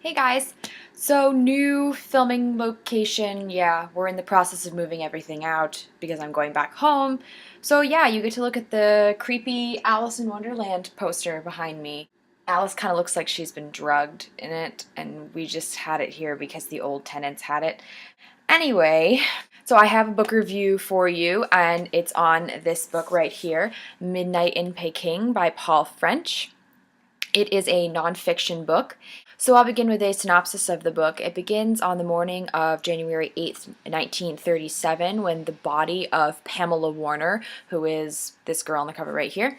Hey guys! So, new filming location. Yeah, we're in the process of moving everything out because I'm going back home. So, yeah, you get to look at the creepy Alice in Wonderland poster behind me. Alice kind of looks like she's been drugged in it, and we just had it here because the old tenants had it. Anyway, so I have a book review for you, and it's on this book right here, Midnight in Peking by Paul French. It is a nonfiction book. So I'll begin with a synopsis of the book. It begins on the morning of January 8th, 1937, when the body of Pamela Warner, who is this girl on the cover right here,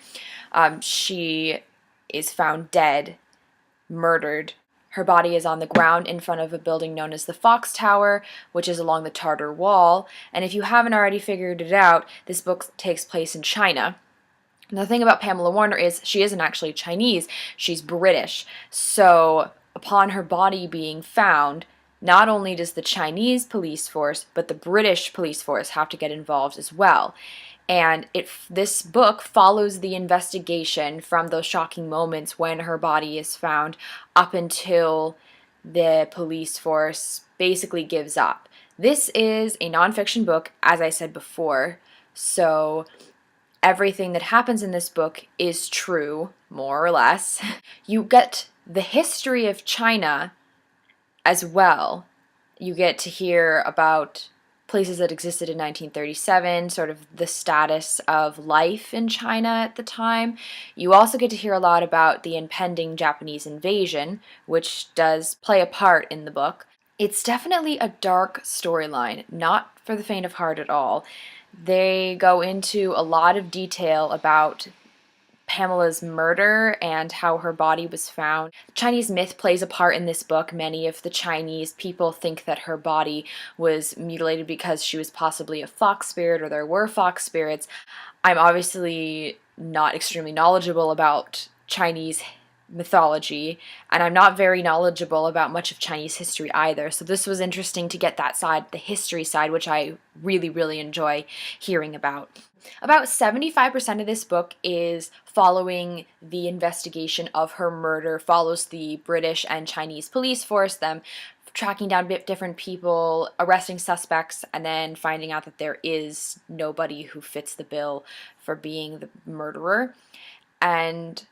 she is found dead, murdered. Her body is on the ground in front of a building known as the Fox Tower, which is along the Tartar Wall. And if you haven't already figured it out, this book takes place in China. And the thing about Pamela Warner is she isn't actually Chinese, she's British. So upon her body being found, not only does the Chinese police force, but the British police force have to get involved as well. And this book follows the investigation from those shocking moments when her body is found up until the police force basically gives up. This is a nonfiction book, as I said before, so everything that happens in this book is true, more or less. You get the history of China as well. You get to hear about places that existed in 1937, sort of the status of life in China at the time. You also get to hear a lot about the impending Japanese invasion, which does play a part in the book. It's definitely a dark storyline, not for the faint of heart at all. They go into a lot of detail about Pamela's murder and how her body was found. Chinese myth plays a part in this book. Many of the Chinese people think that her body was mutilated because she was possibly a fox spirit or there were fox spirits. I'm obviously not extremely knowledgeable about Chinese mythology, and I'm not very knowledgeable about much of Chinese history either, so this was interesting to get that side, the history side, which I really enjoy hearing about. About 75% of this book is following the investigation of her murder, follows the British and Chinese police force, them tracking down different people, arresting suspects, and then finding out that there is nobody who fits the bill for being the murderer. And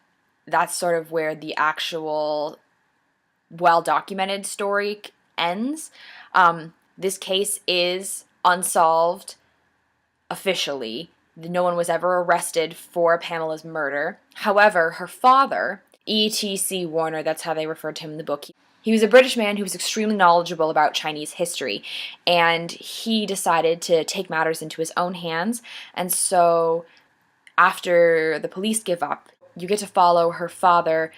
that's sort of where the actual well-documented story ends. This case is unsolved officially. No one was ever arrested for Pamela's murder. However, her father, E.T.C. Warner, that's how they referred to him in the book, he was a British man who was extremely knowledgeable about Chinese history, and he decided to take matters into his own hands. And so after the police give up, you get to follow her father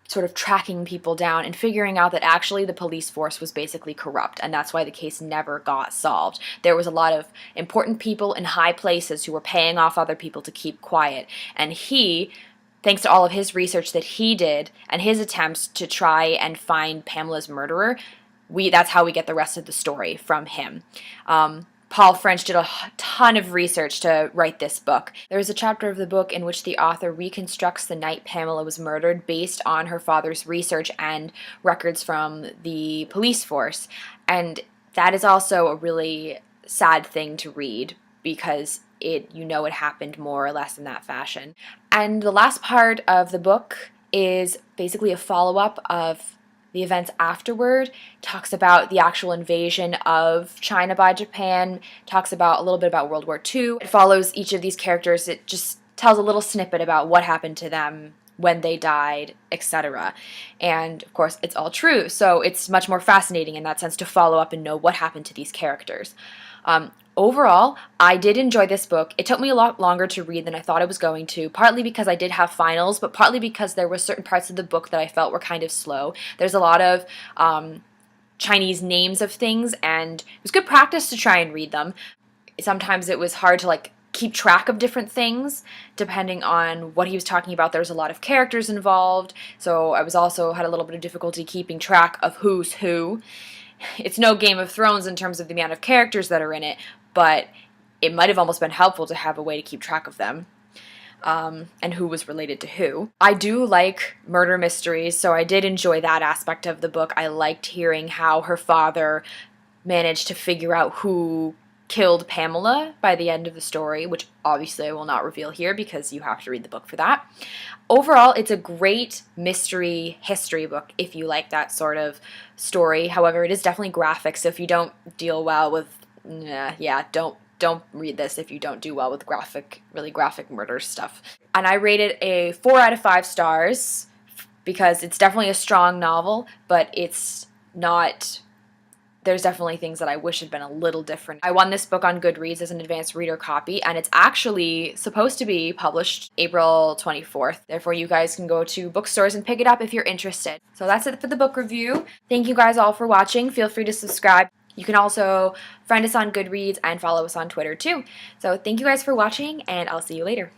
sort of tracking people down and figuring out that actually the police force was basically corrupt, and that's why the case never got solved. There was a lot of important people in high places who were paying off other people to keep quiet, and he, thanks to all of his research that he did and his attempts to try and find Pamela's murderer, that's how we get the rest of the story from him. Paul French did a ton of research to write this book. There is a chapter of the book in which the author reconstructs the night Pamela was murdered based on her father's research and records from the police force. And that is also a really sad thing to read because it happened more or less in that fashion. And the last part of the book is basically a follow-up of the events afterward, talks about the actual invasion of China by Japan, talks about a little bit about World War II. It follows each of these characters. It just tells a little snippet about what happened to them, when they died, etc. And of course, it's all true, so it's much more fascinating in that sense to follow up and know what happened to these characters. Overall, I did enjoy this book. It took me a lot longer to read than I thought it was going to, partly because I did have finals, but partly because there were certain parts of the book that I felt were kind of slow. There's a lot of Chinese names of things, and it was good practice to try and read them. Sometimes it was hard to keep track of different things depending on what he was talking about. There was a lot of characters involved, so I was also had a little bit of difficulty keeping track of who's who. It's no Game of Thrones in terms of the amount of characters that are in it, but it might have almost been helpful to have a way to keep track of them. and who was related to who. I do like murder mysteries, so I did enjoy that aspect of the book. I liked hearing how her father managed to figure out who killed Pamela by the end of the story, which obviously I will not reveal here because you have to read the book for that. Overall, it's a great mystery history book if you like that sort of story. However, it is definitely graphic, so if you don't deal well with, don't read this if you don't do well with really graphic murder stuff. And I rated a 4 out of 5 stars because it's definitely a strong novel, but it's not. There's definitely things that I wish had been a little different. I won this book on Goodreads as an advanced reader copy, and it's actually supposed to be published April 24th. Therefore, you guys can go to bookstores and pick it up if you're interested. So that's it for the book review. Thank you guys all for watching. Feel free to subscribe. You can also friend us on Goodreads and follow us on Twitter too. So thank you guys for watching, and I'll see you later.